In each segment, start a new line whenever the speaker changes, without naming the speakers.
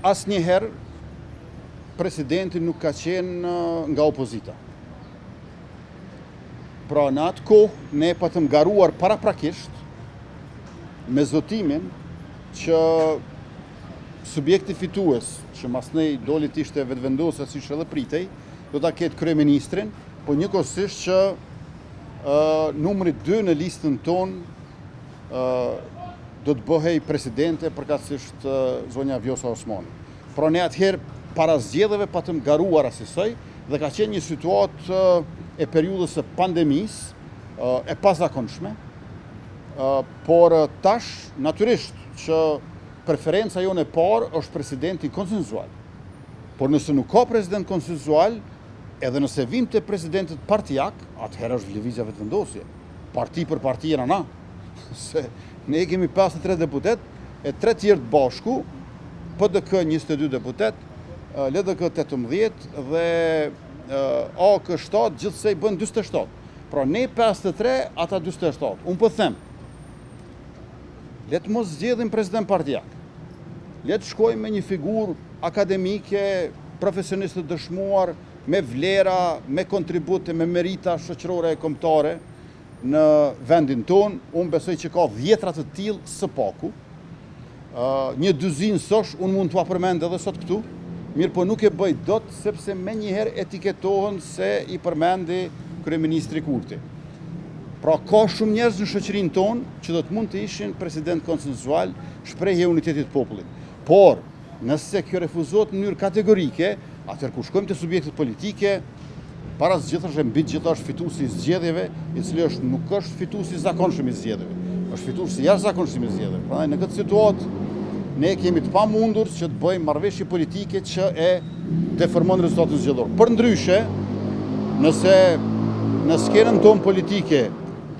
asnjëherë presidenti nuk ka qenë nga opozita. Pra në atë kohë ne patëm garuar paraprakisht me zotimin që subjekti fitues, që masnej dolit ishte vetëvendosur siç edhe pritej, do ta ketë kryeministrin, po njëkohësisht që numri 2 në listën tonë do të bëhej presidente përkatësisht zonja Vjosa Osmani. Pra ne atëherë para zgjedhjeve patëm garuar asaj dhe ka qenë një situatë e periudhës së pandemisë e pazakonshme, por tash natyrisht që preferenca jone e parë është presidenti konsensual. Por nëse nuk ka president konsensual, edhe nëse vim të presidentit partijak, atëherë është lëvizja vetëvendosje. Parti për parti jena na. Se ne kemi 53 deputet, e 3 tjerë të bashku, PDK 22 deputet, LDK 18 dhe AK 7 gjithsej bën 47. Pra ne 53, ata 47. Unë po them, letë mos zgjedhim president partijak. Letë shkojmë me një figurë akademike, profesionistë të dëshmuar, me vlera, me kontribute, me merita shoqërore e kombëtare në vendin tonë. Unë besoj që ka 10 të tillë së paku. Një dyzinë sosh, unë mund t'ua përmend edhe sot këtu, mirë po nuk e bëj dot sepse menjëherë etiketohen se i përmendi kryeministri Kurti. Pra ka shumë njerëz në shoqërinë tonë që do të mund të ishin president konsensual, shprehje e unitetit të popullit. Por, nëse kjo refuzohet në mënyrë kategorike, atëherë kur shkojmë te subjektet politike, para zgjedhësh e mbi gjithë është fituesi i zgjedhjeve, i cili nuk është fituesi i zakonshëm i zgjedhjeve, është fituesi i jashtëzakonshëm i zgjedhjeve. Prandaj në këtë situatë ne kemi të pamundur që të bëjmë marrëveshje politike që e deformon rezultatin zgjedhor. Përndryshe, nëse në skenën tonë politike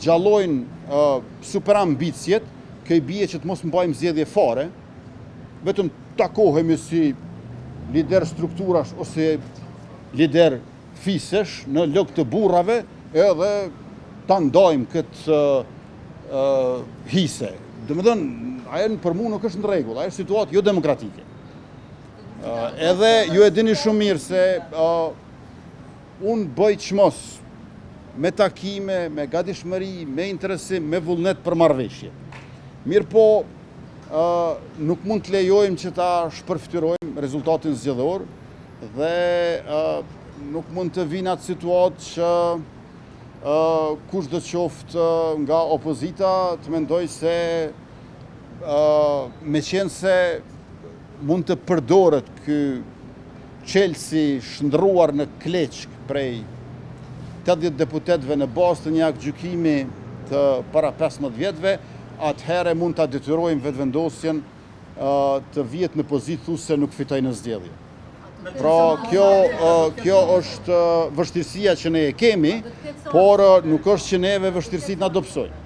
gjallojnë superambicjet, kjo i bie që të mos mbajmë zgjedhje fare, vetëm takohemi si lider strukturash ose lider fisesh në log të burrave edhe ta ndajmë këtë hise. Domethënë, ajo për mua nuk është në rregull, ajo është situatë jo demokratike. Edhe ju e dini shumë mirë se unë bëj çmos me takime, me gatishmëri, me interesim, me vullnet për marrëveshje. Mirë po, nuk mund të lejojmë që ta shpërfytyrojmë rezultatin zgjedhor dhe nuk mund të vinë atë situatë që kush do të qoftë nga opozita të mendoj se meqense mund të përdoret ky çelësi shndruar në kleçk prej 80 deputetëve në bazë të një aktgjykimi të para 15 vjetëve, atëherë mund ta detyrojmë vetëvendosjen të vihet në pozitë thuajse nuk fitoj në zgjedhje. Pra kjo është vështirësia që ne e kemi, por nuk është që neve vështirësitë na dobësojnë.